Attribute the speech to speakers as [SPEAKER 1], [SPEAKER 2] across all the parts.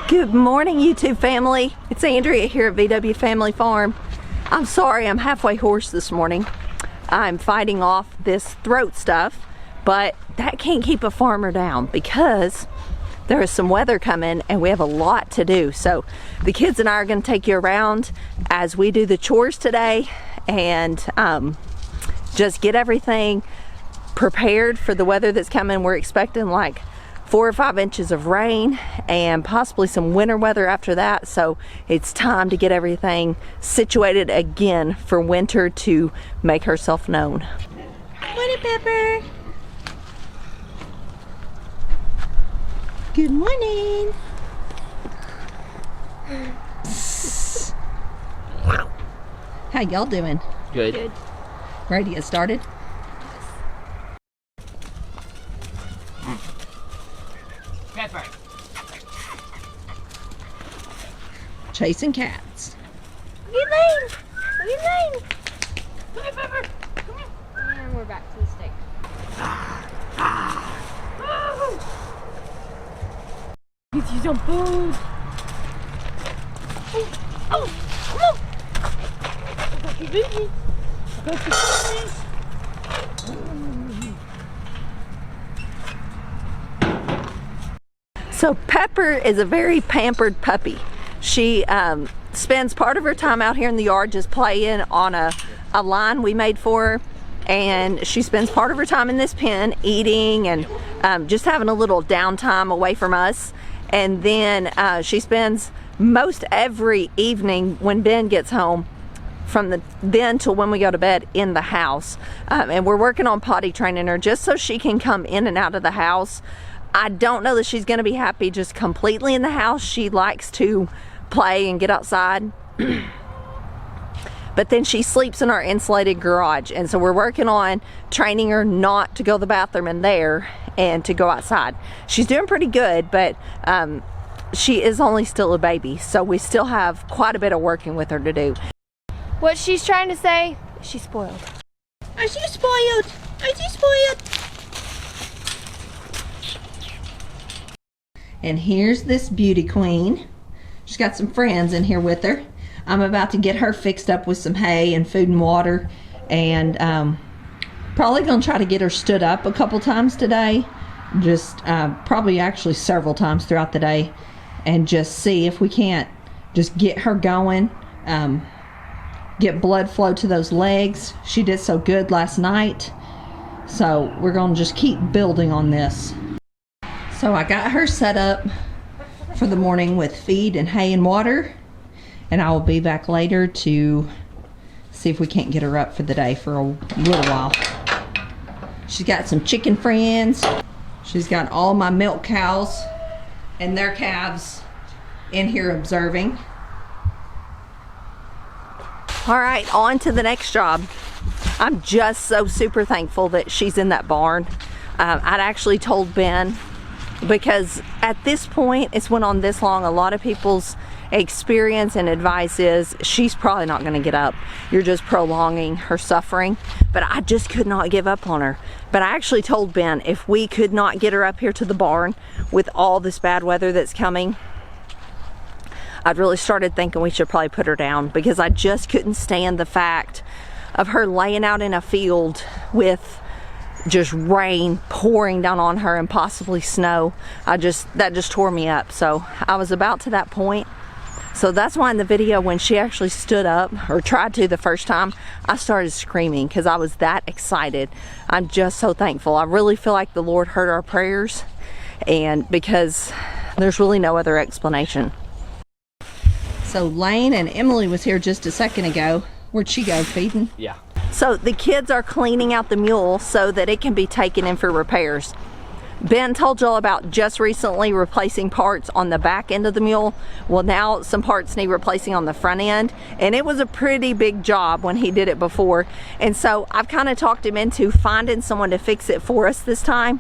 [SPEAKER 1] Good morning, YouTube family. It's Andrea here at VW Family Farm. I'm sorry I'm halfway hoarse this morning. I'm fighting off this throat stuff, but that can't keep a farmer down because there is some weather coming and we have a lot to do. So the kids and I are going to take you around as we do the chores today and just get everything prepared for the weather that's coming. We're expecting like 4 or 5 inches of rain and possibly some winter weather after that, so it's time to get everything situated again for winter to make herself known. Morning, Pepper. Good morning. How y'all doing?
[SPEAKER 2] Good.
[SPEAKER 1] Good. Ready to get started?
[SPEAKER 2] Pepper.
[SPEAKER 1] Chasing cats.
[SPEAKER 3] Good lane. Good lane.
[SPEAKER 2] Come here, Pepper. Come here.
[SPEAKER 3] And we're back to the steak.
[SPEAKER 2] Get you some food.
[SPEAKER 3] Oh, come on.
[SPEAKER 2] I got you baby. I got you baby.
[SPEAKER 1] So Pepper is a very pampered puppy. She spends part of her time out here in the yard just playing on a line we made for her, and she spends part of her time in this pen eating and just having a little downtime away from us. And then she spends most every evening when Ben gets home from then till when we go to bed in the house. And we're working on potty training her just so she can come in and out of the house. I don't know that she's gonna be happy just completely in the house. She likes to play and get outside. But then she sleeps in our insulated garage. And so we're working on training her not to go to the bathroom in there and to go outside. She's doing pretty good, but she is only still a baby. So we still have quite a bit of working with her to do.
[SPEAKER 3] What she's trying to say, she's spoiled.
[SPEAKER 1] Are you spoiled? Are you spoiled? And here's this beauty queen. She's got some friends in here with her. I'm about to get her fixed up with some hay and food and water, and probably gonna try to get her stood up a couple times today, just probably actually several times throughout the day, and just see if we can't just get her going, get blood flow to those legs. She did so good last night, so we're gonna just keep building on this. So I got her set up for the morning with feed and hay and water, and I will be back later to see if we can't get her up for the day for a little while. She's got some chicken friends. She's got all my milk cows and their calves in here observing. All right, on to the next job. I'm just so super thankful that she's in that barn. I'd actually told Ben, because at this point it's went on this long, a lot of people's experience and advice is she's probably not going to get up, you're just prolonging her suffering. But I just could not give up on her. But I actually told Ben if we could not get her up here to the barn with all this bad weather that's coming, I'd really started thinking we should probably put her down, because I just couldn't stand the fact of her laying out in a field with just rain pouring down on her and possibly snow. That just tore me up. So I was about to that point. So that's why in the video when she actually stood up, or tried to the first time, I started screaming because I was that excited. I'm just so thankful. I really feel like the Lord heard our prayers, and because there's really no other explanation. So Lane and Emily was here just a second ago. Where'd she go, feeding?
[SPEAKER 2] Yeah.
[SPEAKER 1] So the kids are cleaning out the mule so that it can be taken in for repairs. Ben told y'all about just recently replacing parts on the back end of the mule. Well, now some parts need replacing on the front end, and it was a pretty big job when he did it before. And so I've kind of talked him into finding someone to fix it for us this time.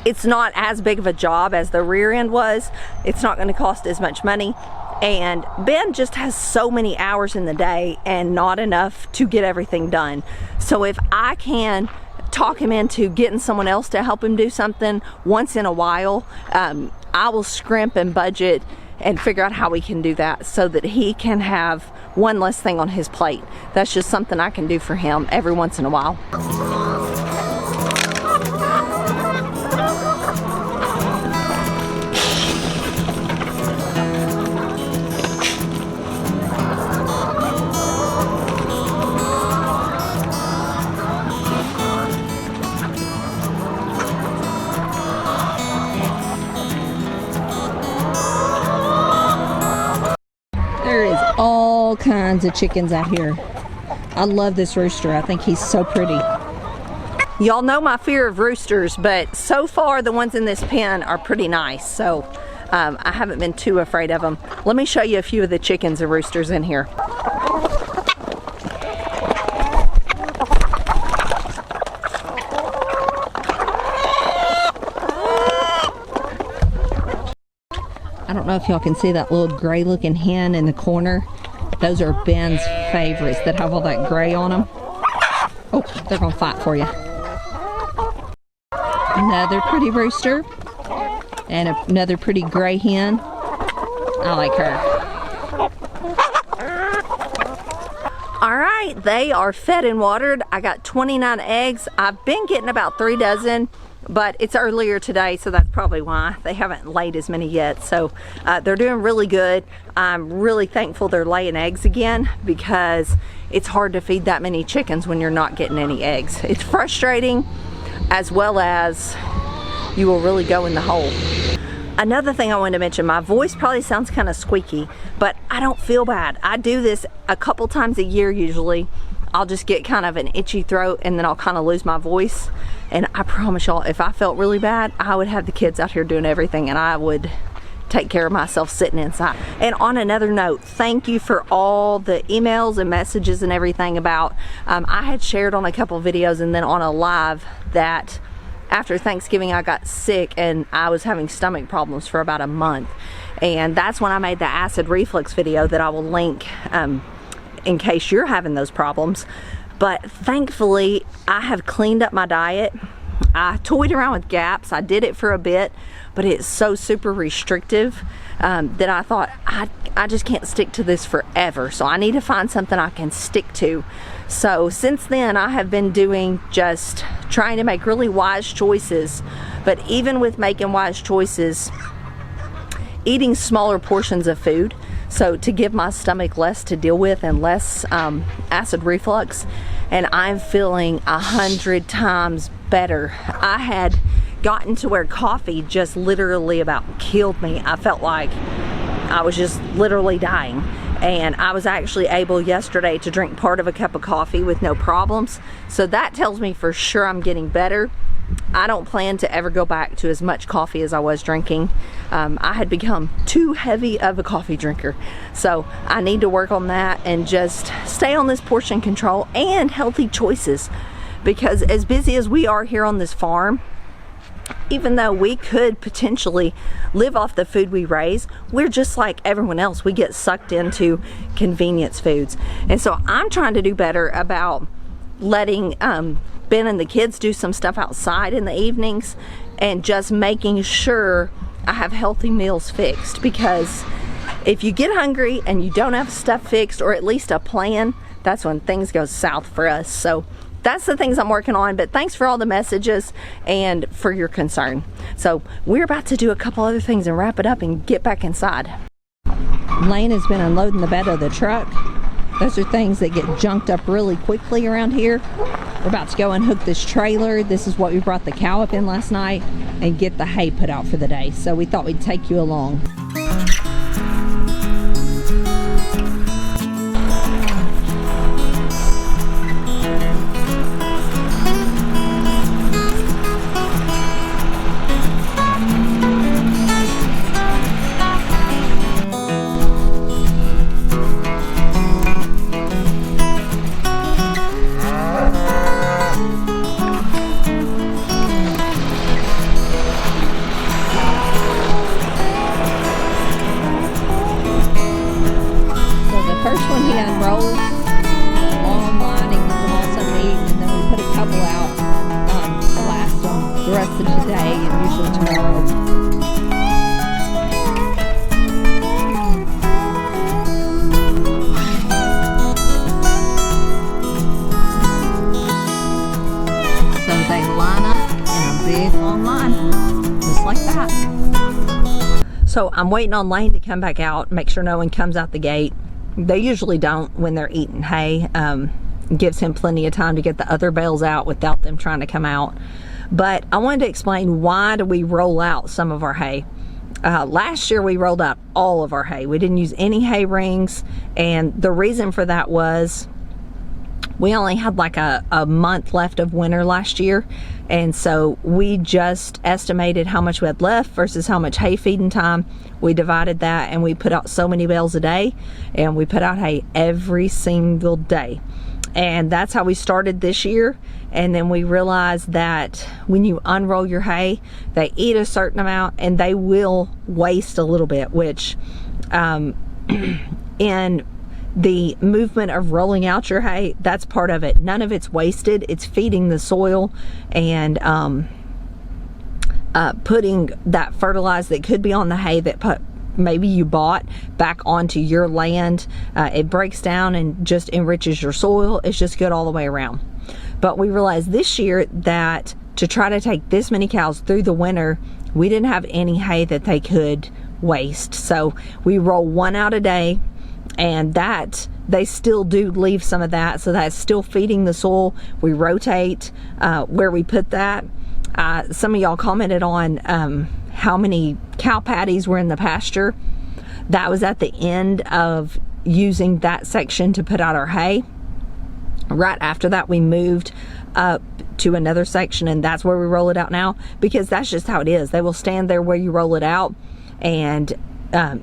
[SPEAKER 1] It's not as big of a job as the rear end was. It's not going to cost as much money. And Ben just has so many hours in the day and not enough to get everything done. So if I can talk him into getting someone else to help him do something once in a while, I will scrimp and budget and figure out how we can do that so that he can have one less thing on his plate. That's just something I can do for him every once in a while. There is all kinds of chickens out here. I love this rooster. I think he's so pretty. Y'all know my fear of roosters, but so far the ones in this pen are pretty nice. So I haven't been too afraid of them. Let me show you a few of the chickens and roosters in here. I don't know if y'all can see that little gray looking hen in the corner. Those are Ben's favorites that have all that gray on them. Oh, they're gonna fight for you. Another pretty rooster and another pretty gray hen. I like her. All right, they are fed and watered. I got 29 eggs. I've been getting about 3 dozen, but it's earlier today, so that's probably why they haven't laid as many yet. So they're doing really good. I'm really thankful they're laying eggs again, because it's hard to feed that many chickens when you're not getting any eggs. It's frustrating, as well as you will really go in the hole. Another thing I wanted to mention, my voice probably sounds kind of squeaky, but I don't feel bad. I do this a couple times a year usually. I'll just get kind of an itchy throat and then I'll kind of lose my voice. And I promise y'all, if I felt really bad, I would have the kids out here doing everything and I would take care of myself sitting inside. And on another note, thank you for all the emails and messages and everything about, I had shared on a couple videos and then on a live that after Thanksgiving I got sick and I was having stomach problems for about a month. And that's when I made the acid reflux video that I will link in case you're having those problems. But thankfully I have cleaned up my diet. I toyed around with GAPS. I did it for a bit, but it's so super restrictive that I thought I just can't stick to this forever. So I need to find something I can stick to. So since then I have been doing just trying to make really wise choices. But even with making wise choices, eating smaller portions of food, so to give my stomach less to deal with and less acid reflux, and I'm feeling 100 times better. I had gotten to where coffee just literally about killed me. I felt like I was just literally dying, and I was actually able yesterday to drink part of a cup of coffee with no problems. So that tells me for sure I'm getting better. I don't plan to ever go back to as much coffee as I was drinking. I had become too heavy of a coffee drinker. So I need to work on that and just stay on this portion control and healthy choices. Because as busy as we are here on this farm, even though we could potentially live off the food we raise, we're just like everyone else. We get sucked into convenience foods. And so I'm trying to do better about letting Ben and the kids do some stuff outside in the evenings and just making sure I have healthy meals fixed. Because if you get hungry and you don't have stuff fixed, or at least a plan, that's when things go south for us. So that's the things I'm working on. But thanks for all the messages and for your concern. So we're about to do a couple other things and wrap it up and get back inside. Lane has been unloading the bed of the truck. Those are things that get junked up really quickly around here. We're about to go and hook this trailer. This is what we brought the cow up in last night, and get the hay put out for the day. So we thought we'd take you along. The rest of today and usually tomorrow. So I'm waiting on Lane to come back out, make sure no one comes out the gate. They usually don't when they're eating hay. Gives him plenty of time to get the other bales out without them trying to come out. But I wanted to explain, why do we roll out some of our hay? Last year we rolled out all of our hay. We didn't use any hay rings, and the reason for that was we only had like a month left of winter last year, and so we just estimated how much we had left versus how much hay feeding time. We divided that and we put out so many bales a day, and we put out hay every single day. And that's how we started this year. And then we realized that when you unroll your hay, they eat a certain amount and they will waste a little bit, which in the movement of rolling out your hay, that's part of it. None of it's wasted. It's feeding the soil and putting that fertilizer that could be on the hay that maybe you bought back onto your land. It breaks down and just enriches your soil. It's just good all the way around. But we realized this year that to try to take this many cows through the winter, we didn't have any hay that they could waste. So we roll one out a day, and that they still do leave some of that, so that's still feeding the soil. We rotate where we put that. Some of y'all commented on how many cow patties were in the pasture. That was at the end of using that section to put out our hay. Right after that, we moved up to another section, and that's where we roll it out now, because that's just how it is. They will stand there where you roll it out and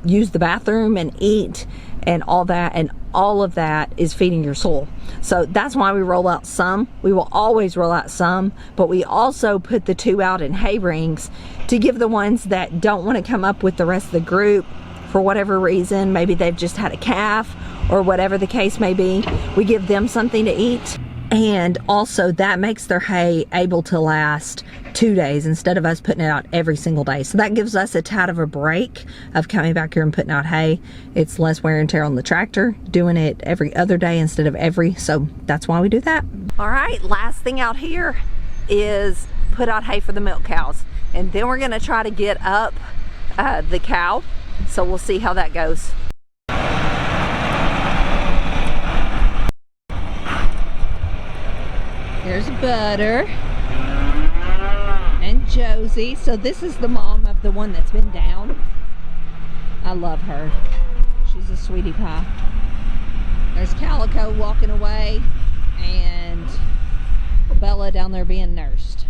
[SPEAKER 1] use the bathroom and eat and all that, and all of that is feeding your soil. So that's why we roll out some. We will always roll out some, but we also put the 2 out in hay rings to give the ones that don't want to come up with the rest of the group for whatever reason. Maybe they've just had a calf or whatever the case may be. We give them something to eat. And also that makes their hay able to last 2 days instead of us putting it out every single day. So that gives us a tad of a break of coming back here and putting out hay. It's less wear and tear on the tractor, doing it every other day instead of every. So that's why we do that. All right, last thing out here is put out hay for the milk cows. And then we're gonna try to get up the cow. So we'll see how that goes. There's Butter and Josie. So this is the mom of the one that's been down. I love her. She's a sweetie pie. There's Calico walking away and Bella down there being nursed.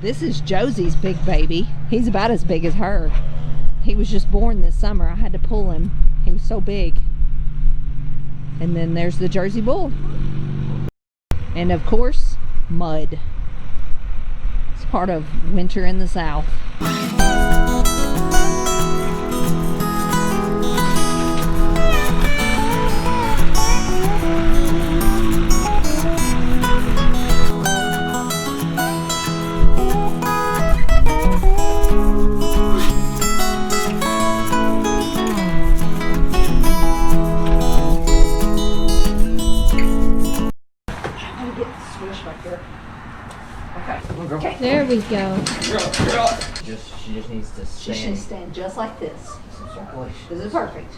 [SPEAKER 1] This is Josie's big baby. He's about as big as her. He was just born this summer. I had to pull him. He was so big. And then there's the Jersey Bull. And of course, mud. It's part of winter in the South. Okay.
[SPEAKER 3] There we go.
[SPEAKER 4] She just needs to stand.
[SPEAKER 1] She should stand just like this.
[SPEAKER 4] Some circulation.
[SPEAKER 1] This is perfect.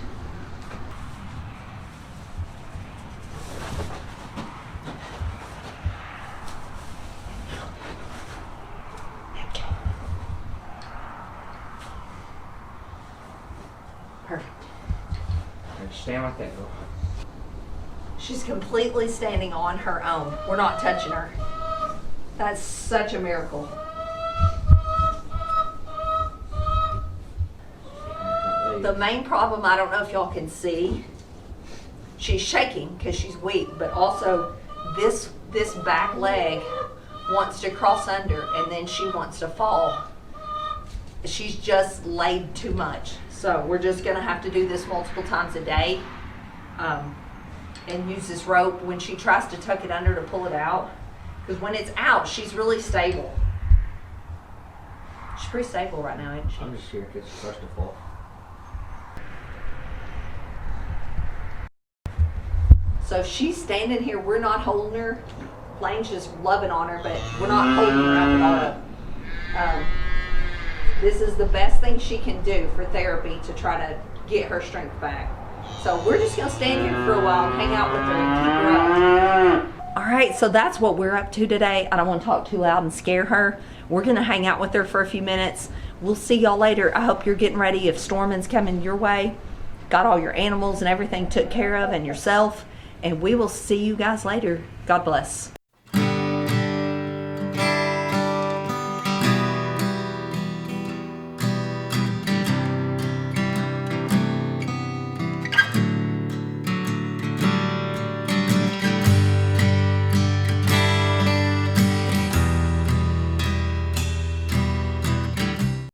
[SPEAKER 1] Perfect.
[SPEAKER 4] Stand like that, girl.
[SPEAKER 1] She's completely standing on her own. We're not touching her. That's such a miracle. The main problem, I don't know if y'all can see, she's shaking because she's weak, but also this back leg wants to cross under and then she wants to fall. She's just laid too much. So we're just gonna have to do this multiple times a day and use this rope when she tries to tuck it under to pull it out. Because when it's out, she's really stable. She's pretty stable right now, isn't she?
[SPEAKER 4] I'm just here because she starts to fall.
[SPEAKER 1] So she's standing here. We're not holding her. Lane's just loving on her, but we're not holding her up at all. This is the best thing she can do for therapy to try to get her strength back. So we're just gonna stand here for a while and hang out with her and keep her up. All right, so that's what we're up to today. I don't want to talk too loud and scare her. We're gonna hang out with her for a few minutes. We'll see y'all later. I hope you're getting ready if storming's coming your way. Got all your animals and everything took care of and yourself. And we will see you guys later. God bless.